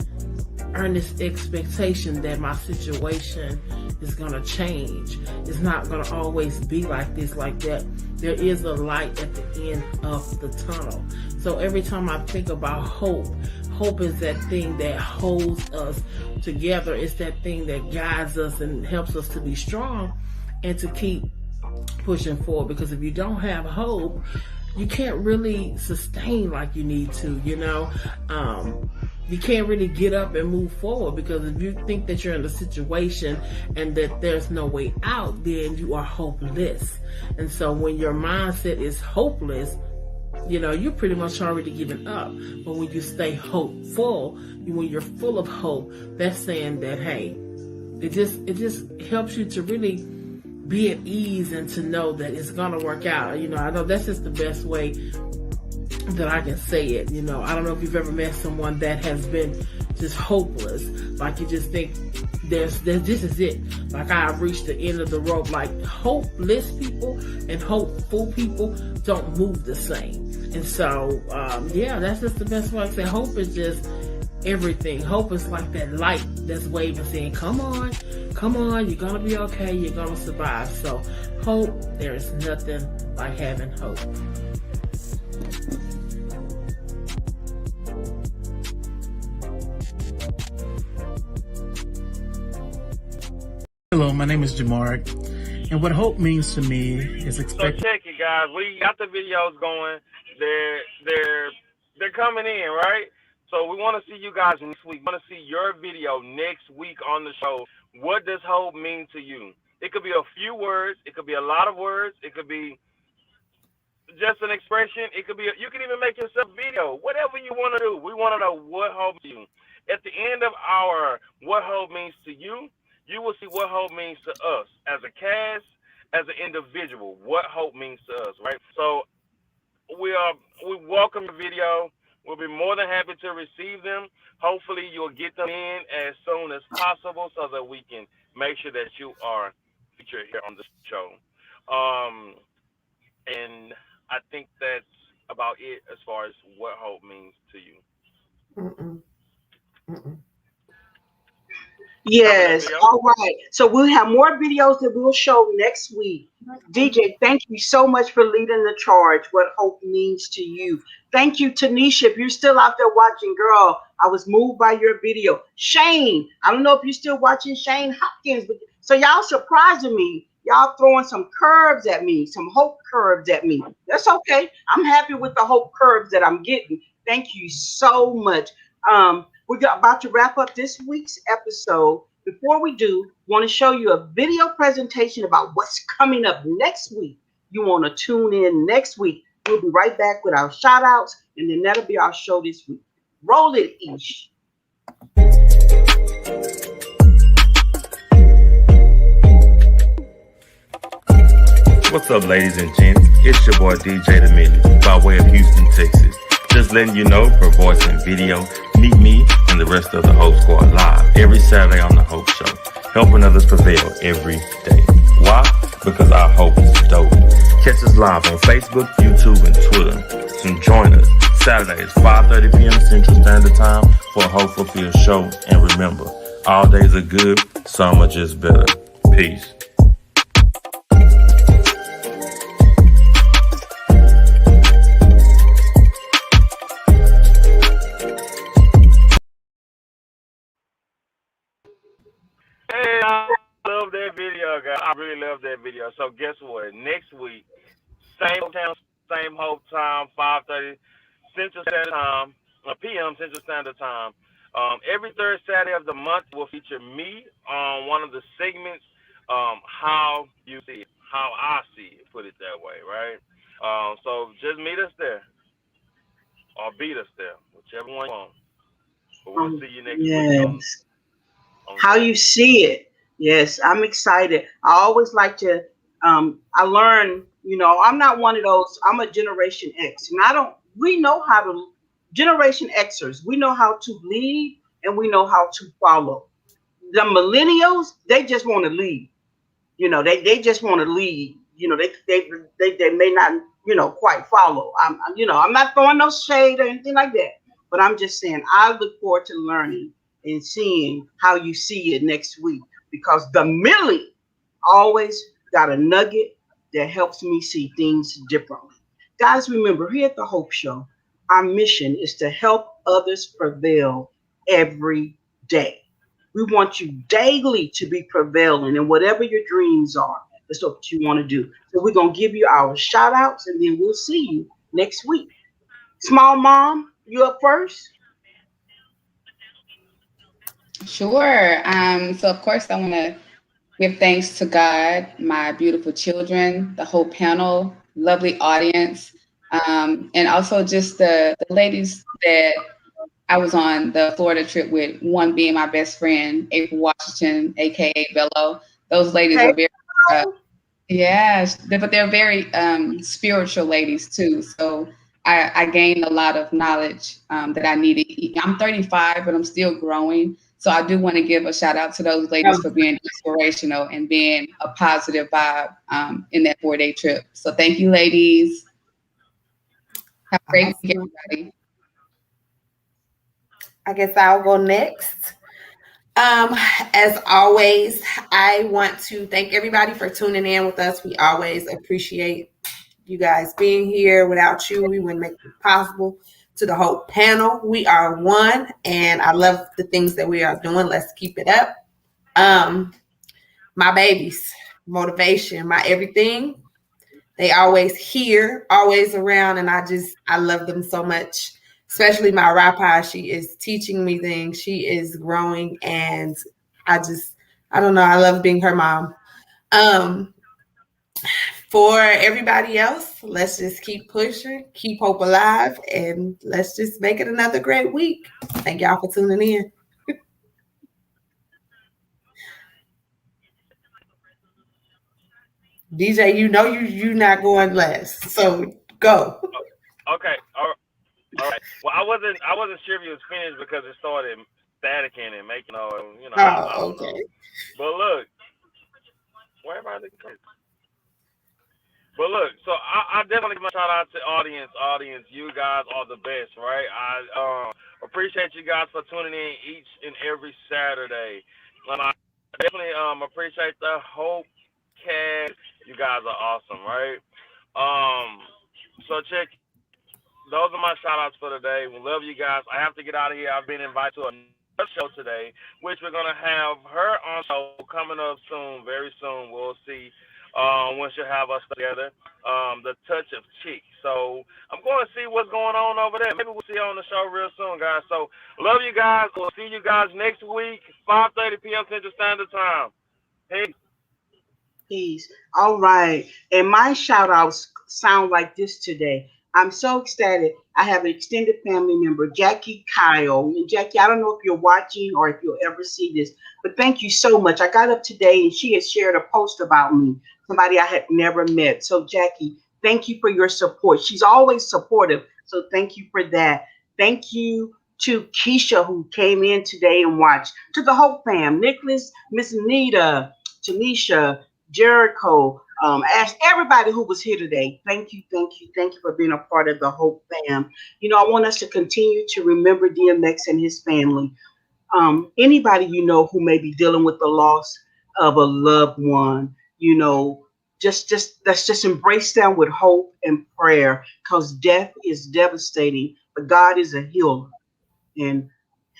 earnest expectation that my situation is going to change. It's not going to always be like this, like that. There is a light at the end of the tunnel. So every time I think about hope, hope is that thing that holds us together. It's that thing that guides us and helps us to be strong and to keep pushing forward. Because if you don't have hope, you can't really sustain like you need to, you know. You can't really get up and move forward, because if you think that you're in a situation and that there's no way out, then you are hopeless. And so when your mindset is hopeless, you know, you're pretty much already given up. But when you stay hopeful, when you're full of hope, that's saying that, hey, it just helps you to really be at ease and to know that it's gonna work out. You know, I know that's just the best way that I can say it. You know, I don't know if you've ever met someone that has been just hopeless, like you just think this is it, like I've reached the end of the rope. Like, hopeless people and hopeful people don't move the same. And so yeah, that's just the best way I say. Hope is just everything. Hope is like that light that's waving, saying, come on, you're gonna be okay, you're gonna survive. So hope, there is nothing like having hope. Hello, my name is Jamar, and what hope means to me is So expecting. check it, guys. We got the videos going. They're coming in, right? So we want to see you guys next week. We want to see your video next week on the show. What does hope mean to you? It could be a few words. It could be a lot of words. It could be just an expression. It could be. You can even make yourself a video. Whatever you want to do. We want to know what hope to you. At the end of our what hope means to you, you will see what hope means to us as a cast, as an individual. What hope means to us, right? So we welcome the video. We'll be more than happy to receive them. Hopefully, you'll get them in as soon as possible so that we can make sure that you are featured here on the show. And I think that's about it as far as what hope means to you. Yes. All right. So we'll have more videos that we'll show next week. DJ, thank you so much for leading the charge. What hope means to you. Thank you, Tanisha. If you're still out there watching, girl, I was moved by your video. Shane, I don't know if you're still watching Shane Hopkins, but so y'all surprising me. Y'all throwing some curves at me, some hope curves at me. That's okay. I'm happy with the hope curves that I'm getting. Thank you so much. We're about to wrap up this week's episode. Before we do, want to show you a video presentation about what's coming up next week. You want to tune in next week. We'll be right back with our shout outs, and then that'll be our show this week. Roll it, Ish. What's up, ladies and gents? It's your boy DJ The Million by way of Houston, Texas. Just letting you know, for voice and video, meet me and the rest of the Hope Squad live every Saturday on the Hope Show, helping others prevail every day. Why? Because our hope is dope. Catch us live on Facebook, YouTube, and Twitter. So join us Saturdays, 5:30 p.m. Central Standard Time for a Hope-Fulfilled show. And remember, all days are good, some are just better. Peace. Hey, I love that video, guys. I really love that video. So guess what? Next week, Same town, same whole time, 5:30 Central Standard Time, p.m. Central Standard Time. Every third Saturday of the month will feature me on one of the segments, how you see it, how I see it, put it that way, right? So just meet us there or beat us there, whichever one you want. But we'll see you next week Yes. on How that. you see it. Yes, I'm excited. I always like to I learn, I'm not one of those, I'm a generation X. And I don't we know how to generation Xers, we know how to lead and we know how to follow. The millennials, they just want to lead. They just want to lead. They may not quite follow. I'm not throwing no shade or anything like that, but I'm just saying I look forward to learning and seeing how you see it next week because the Millie always got a nugget that helps me see things differently. Guys, remember here at the Hope Show, our mission is to help others prevail every day. We want you daily to be prevailing in whatever your dreams are. That's what you want to do. So we're going to give you our shout outs and then we'll see you next week. Small mom, you up first? Sure. So of course I want to give thanks to God, my beautiful children, the whole panel, lovely audience, and also just the ladies that I was on the Florida trip with, one being my best friend, April Washington, aka Bello. Those ladies Hey, are very yeah, but they're very spiritual ladies too. So I gained a lot of knowledge that I needed. I'm 35, but I'm still growing. So I do want to give a shout out to those ladies for being inspirational and being a positive vibe in that 4 day trip. So thank you, ladies. Have a great week, Awesome. everybody. I guess I'll go next. Um, as always, I want to thank everybody for tuning in with us. We always appreciate you guys being here. Without you, we wouldn't make it possible. To the whole panel, we are one, and I love the things that we are doing. Let's keep it up. Um, my babies, motivation, my everything. They always here, always around, and I love them so much. Especially my Rapa, she is teaching me things. She is growing, and I don't know. I love being her mom. Um, for everybody else, let's just keep pushing, keep hope alive, and let's just make it another great week. Thank y'all for tuning in. DJ, you know you not going last, so go. Okay, all right. Well, I wasn't sure if you was finished because it started staticking and making I Oh, don't okay. know. But look, where am I looking for? But look, so I definitely give a shout out to audience. You guys are the best, right? I appreciate you guys for tuning in each and every Saturday. I definitely appreciate the Hope cast. You guys are awesome, right? Um, so check. Those are my shout outs for today. We love you guys. I have to get out of here. I've been invited to another show today, which we're gonna have her on show coming up soon, very soon. We'll see when she'll have us together. The touch of chick. So I'm going to see what's going on over there. Maybe we'll see you on the show real soon, guys. So love you guys. We'll see you guys next week, 5:30 p.m. Central Standard Time. Peace. Peace. All right. And my shout outs sound like this today. I'm so ecstatic. I have an extended family member, Jackie Kyle. And Jackie, I don't know if you're watching or if you'll ever see this, but thank you so much. I got up today and she had shared a post about me, somebody I had never met. So, Jackie, thank you for your support. She's always supportive. So, thank you for that. Thank you to Keisha, who came in today and watched, to the whole fam, Nicholas, Miss Anita, Tanisha, Jericho, ask everybody who was here today. Thank you, thank you, thank you for being a part of the Hope fam. I want us to continue to remember DMX and his family. Anybody who may be dealing with the loss of a loved one, just let's just embrace them with hope and prayer because death is devastating, but God is a healer and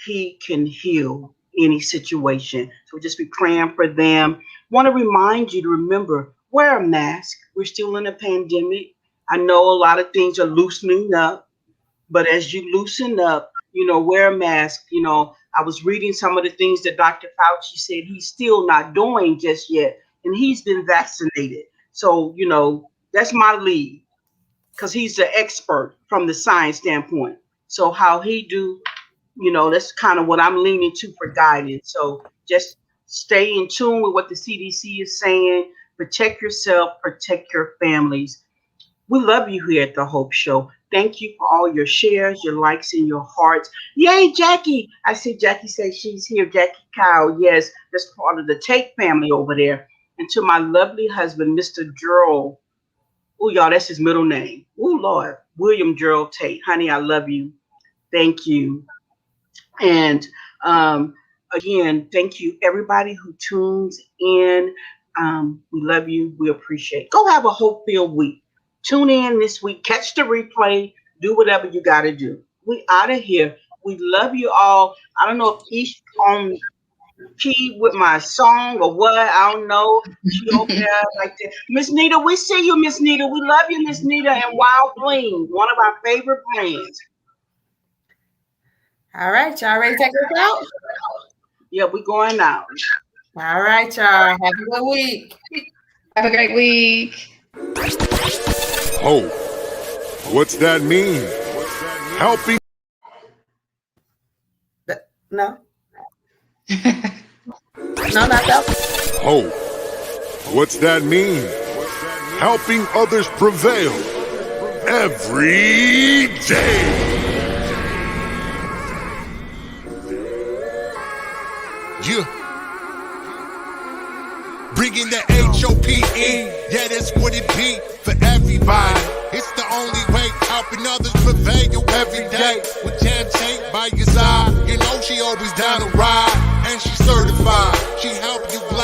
he can heal any situation. So just be praying for them. Want to remind you to remember, wear a mask. We're still in a pandemic. I know a lot of things are loosening up, but as you loosen up, wear a mask. I was reading some of the things that Dr. Fauci said he's still not doing just yet, and he's been vaccinated. So, that's my lead because he's the expert from the science standpoint. So how he do, that's kind of what I'm leaning to for guidance. So just stay in tune with what the CDC is saying. Protect yourself, protect your families. We love you here at the Hope Show. Thank you for all your shares, your likes, and your hearts. Yay, Jackie. I see Jackie say she's here. Jackie Kyle. Yes, that's part of the Tate family over there. And to my lovely husband, Mr. Gerald. Oh, y'all, that's his middle name. Oh, Lord. William Gerald Tate. Honey, I love you. Thank you. And again, thank you, everybody who tunes in. We love you. We appreciate it. Go have a hope-filled week. Tune in this week. Catch the replay. Do whatever you got to do. We out of here. We love you all. I don't know if each on key with my song or what. I don't know. She over there like that. Miss Nita, we see you, Miss Nita. We love you, Miss Nita, and Wild Bling, one of our favorite brands. All right, y'all ready to take us out? Yeah, we're going out. All right, y'all. Have a good week. Have a great week. Hope. What's that mean? Helping. No. No, not that. Hope. What's that mean? Helping others prevail every day. Yeah. Bringing the H-O.P.E, yeah, that's what it be for everybody. It's the only way, helping others prevail every day. With Jan Tate by your side, she always down to ride. And she's certified, she help you glide.